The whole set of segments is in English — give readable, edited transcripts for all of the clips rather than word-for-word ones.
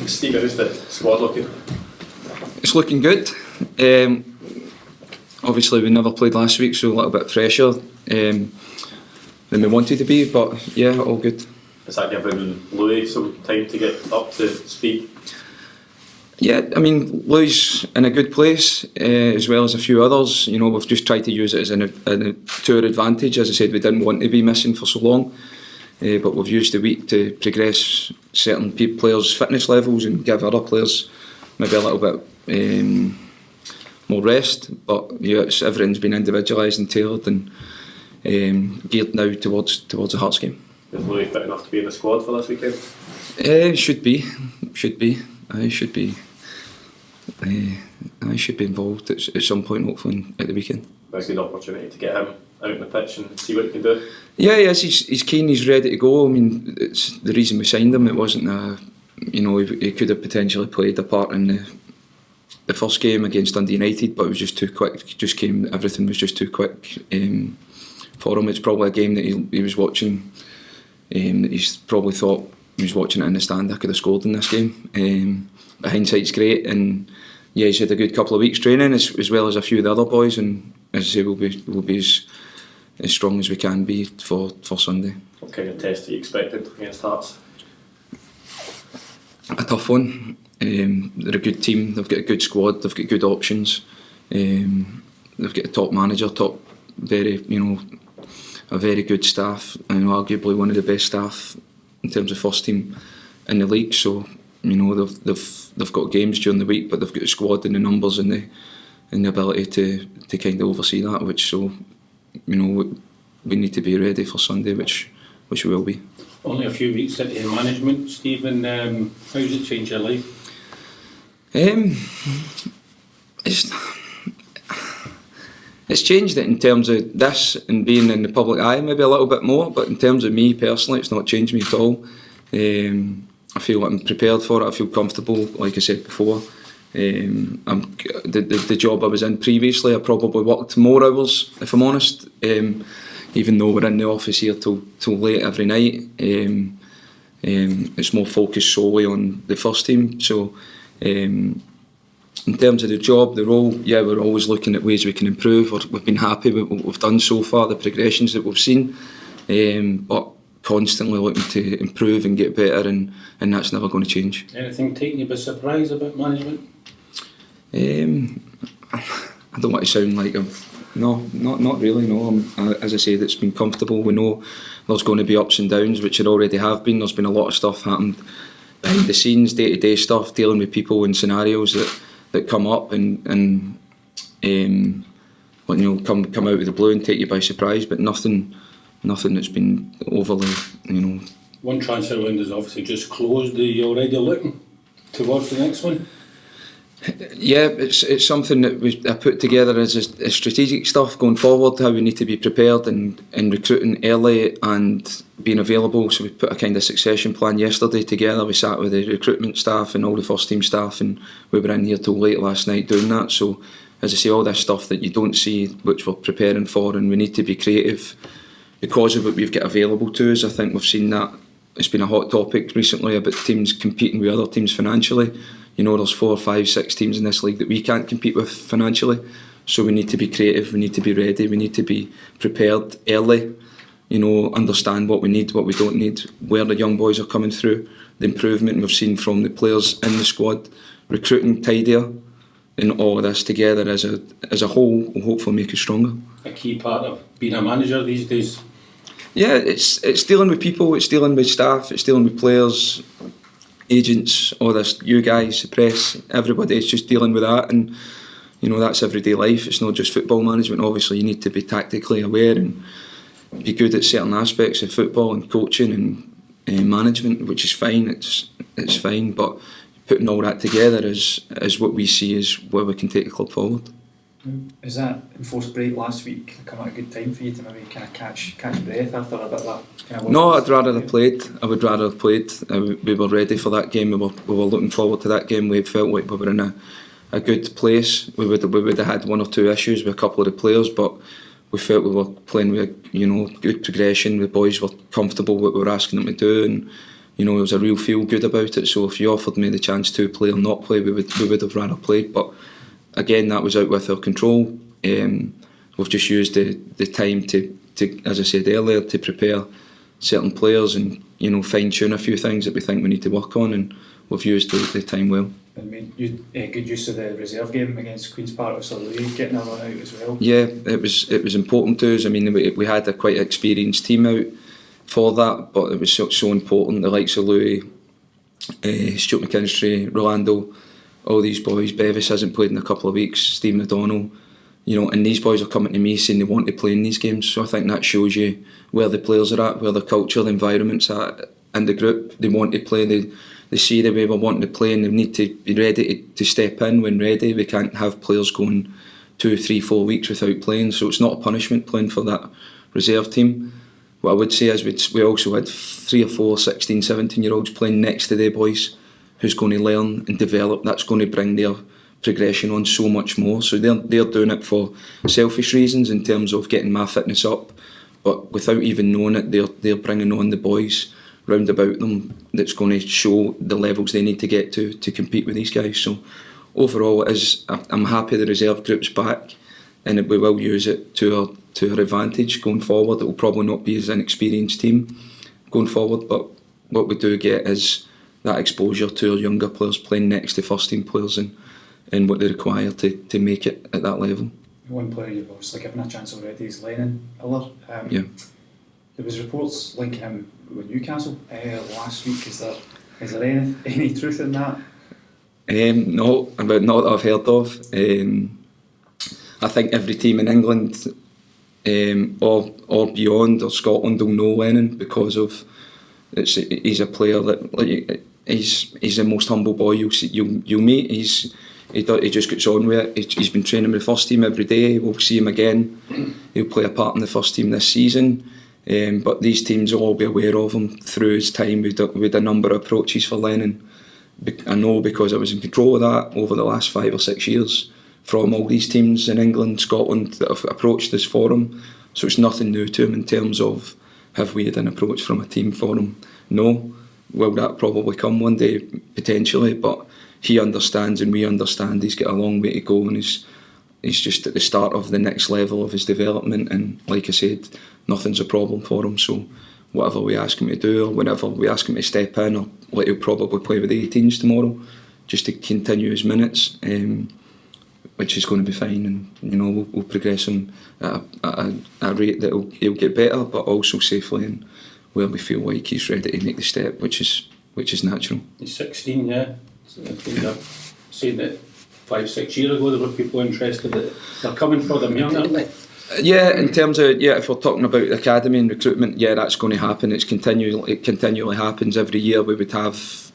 Steve, how's the squad looking? It's looking good. Obviously we never played last week, so a little bit fresher than we wanted to be, but yeah, all good. Has that given Louis some time to get up to speed? Yeah, I mean, Louis in a good place, as well as a few others. You know, we've just tried to use it as to our advantage. As I said, we didn't want to be missing for so long, but we've used the week to progress certain players' fitness levels and give other players maybe a little bit more rest. But yeah, everything's been individualised and tailored and geared now towards the Hearts game. Is Louis fit enough to be in the squad for this weekend? Should be. I should be involved at some point, hopefully at the weekend. It's a good opportunity to get him out on the pitch and see what he can do. Yeah, yes, he's keen, he's ready to go. I mean, it's the reason we signed him. It wasn't he could have potentially played a part in the first game against Dundee United, but it was just too quick. Everything was just too quick for him. It's probably a game that he was watching. He's probably thought he was watching it in the stand. I could have scored in this game. But hindsight's great, and yeah, he's had a good couple of weeks training as well as a few of the other boys, and as I say, we'll be as strong as we can be for Sunday. What kind of test are you expected against Hearts? A tough one. They're a good team. They've got a good squad. They've got good options. They've got a top manager, a very good staff, and arguably one of the best staff in terms of first team in the league. So they've got games during the week, but they've got a squad and the numbers and the ability to kind of oversee that. We need to be ready for Sunday, which we will be. Only a few weeks into management, Stephen. How does it change your life? It's changed it in terms of this and being in the public eye maybe a little bit more, but in terms of me personally, it's not changed me at all. I feel like I'm prepared for it. I feel comfortable, like I said before. The job I was in previously, I probably worked more hours, if I'm honest. Even though we're in the office here till late every night, it's more focused solely on the first team. So, in terms of the job, the role, yeah, we're always looking at ways we can improve. We've been happy with what we've done so far, the progressions that we've seen, but constantly looking to improve and get better, and that's never going to change. Anything taking you by surprise about management? I don't want to sound like not really. No, as I said, it's been comfortable. We know there's going to be ups and downs, which there already have been. There's been a lot of stuff happened behind the scenes, day-to-day stuff, dealing with people and scenarios that come up and come out of the blue and take you by surprise. But nothing that's been overly, One transfer window's obviously just closed. Are you already looking towards the next one? Yeah, it's something that I put together as a strategic stuff going forward, how we need to be prepared and recruiting early and being available. So we put a kind of succession plan yesterday together. We sat with the recruitment staff and all the first team staff, and we were in here till late last night doing that. So as I say, all this stuff that you don't see, which we're preparing for, and we need to be creative because of what we've got available to us. I think we've seen that it's been a hot topic recently about teams competing with other teams financially. There's 4, 5, 6 teams in this league that we can't compete with financially. So we need to be creative, we need to be ready, we need to be prepared early, understand what we need, what we don't need, where the young boys are coming through, the improvement we've seen from the players in the squad, recruiting tidier, and all of this together as a whole will hopefully make us stronger. A key part of being a manager these days? Yeah, it's dealing with people, it's dealing with staff, it's dealing with players, agents, all this, you guys, the press, everybody. It's just dealing with that, and that's everyday life. It's not just football management. Obviously you need to be tactically aware and be good at certain aspects of football and coaching and management, which is fine. It's fine, but putting all that together is what we see as where we can take the club forward. Is that enforced break last week come at a good time for you to maybe kind of catch breath after a bit of that? No, I'd rather have played. I would rather have played. We were ready for that game. We were looking forward to that game. We felt like we were in a good place. We would have had 1 or 2 issues with a couple of the players, but we felt we were playing with good progression. The boys were comfortable with what we were asking them to do, and there was a real feel good about it. So if you offered me the chance to play or not play, we would have rather played. But again, that was out with our control. We've just used the time to, as I said earlier, to prepare certain players and fine tune a few things that we think we need to work on, and we've used the time well. And you good use of the reserve game against Queen's Park, so Louis getting a run out as well. Yeah, it was important to us. I mean, we had a quite experienced team out for that, but it was so important. The likes of Louis, Stuart McKinstry, Rolando, all these boys. Bevis hasn't played in a couple of weeks. Stephen O'Donnell, and these boys are coming to me saying they want to play in these games. So I think that shows you where the players are at, where the culture, the environment's at in the group. They want to play. They see the way we're wanting to play, and they need to be ready to step in when ready. We can't have players going 2, 3, 4 weeks without playing, so it's not a punishment playing for that reserve team. What I would say is we also had 3 or 4 16, 17-year-olds playing next to their boys who's going to learn and develop. That's going to bring their progression on so much more. So they're doing it for selfish reasons in terms of getting my fitness up, but without even knowing it, they're bringing on the boys round about them that's going to show the levels they need to get to compete with these guys. So overall, I'm happy the reserve group's back, and we will use it to our advantage going forward. It will probably not be as an experienced team going forward, but what we do get is that exposure to our younger players playing next to first team players and what they require to make it at that level. One player you've obviously given a chance already is Lennon Iller. Yeah. There was reports linking him with Newcastle last week. Is there any truth in that? No, but not that I've heard of. I think every team in England or beyond or Scotland will know Lennon because of he's a player that he's the most humble boy you'll meet. He just gets on with it. He's been training with the first team every day. We'll see him again. He'll play a part in the first team this season. But these teams will all be aware of him through his time with a number of approaches for Lennon. I know because I was in control of that over the last 5 or 6 years from all these teams in England, Scotland that have approached us for him. So it's nothing new to him in terms of have we had an approach from a team for him? No. Will that probably come one day? Potentially, but he understands and we understand he's got a long way to go, and he's just at the start of the next level of his development, and like I said, nothing's a problem for him. So whatever we ask him to do or whenever we ask him to step in, or he'll probably play with the 18s tomorrow just to continue his minutes, which is going to be fine, and we'll progress him at a rate that he'll get better, but also safely and where we feel like he's ready to make the step, which is natural. He's 16, yeah. So I think they're saying that 5-6 years ago there were people interested that they're coming for them young, aren't they? Yeah, in terms of if we're talking about academy and recruitment, yeah, that's going to happen. It continually happens every year. We would have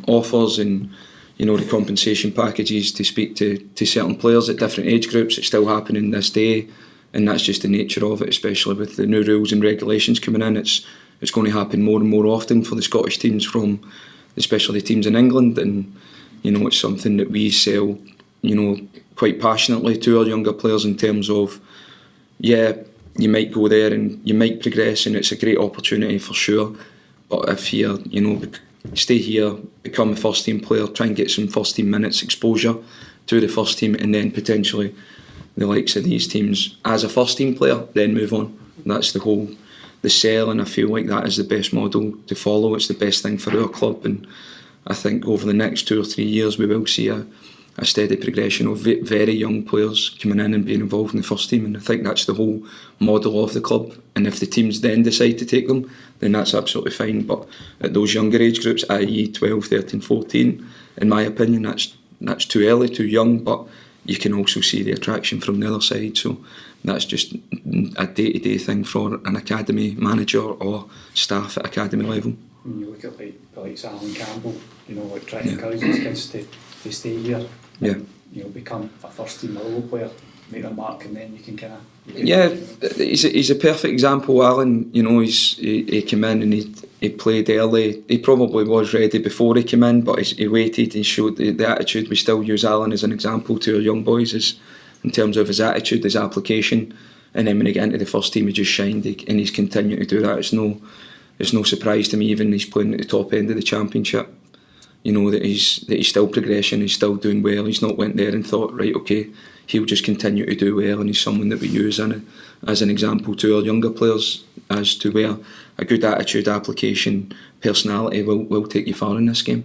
offers and the compensation packages to speak to certain players at different age groups. It's still happening this day, and that's just the nature of it. Especially with the new rules and regulations coming in, it's going to happen more and more often for the Scottish teams from especially teams in England, and it's something that we sell quite passionately to our younger players in terms of, yeah, you might go there and you might progress and it's a great opportunity for sure, but if you stay here, become a first team player, try and get some first team minutes exposure to the first team, and then potentially the likes of these teams as a first team player, then move on. That's the sell, and I feel like that is the best model to follow. It's the best thing for our club, and I think over the next 2 or 3 years we will see a steady progression of very young players coming in and being involved in the first team, and I think that's the whole model of the club. And if the teams then decide to take them, then that's absolutely fine, but at those younger age groups, i.e. 12, 13, 14, in my opinion, that's too early, too young, but you can also see the attraction from the other side. So that's just a day-to-day thing for an academy manager or staff at academy level. When you look at like Alan Campbell, trying to encourage his kids to stay here, yeah, become a first team Motherwell player, make a mark, and then you can kind of... Yeah, he's a perfect example, Alan. He came in and he played early. He probably was ready before he came in, but he waited and showed the attitude. We still use Alan as an example to our young boys in terms of his attitude, his application, and then when he got into the first team he just shined, and he's continuing to do that. it's no surprise to me, even he's playing at the top end of the Championship, you know, that he's still progressing, he's still doing well. He's not went there and thought, right, okay, he'll just continue to do well, and he's someone that we use as an example to our younger players as to where a good attitude, application, personality will take you far in this game.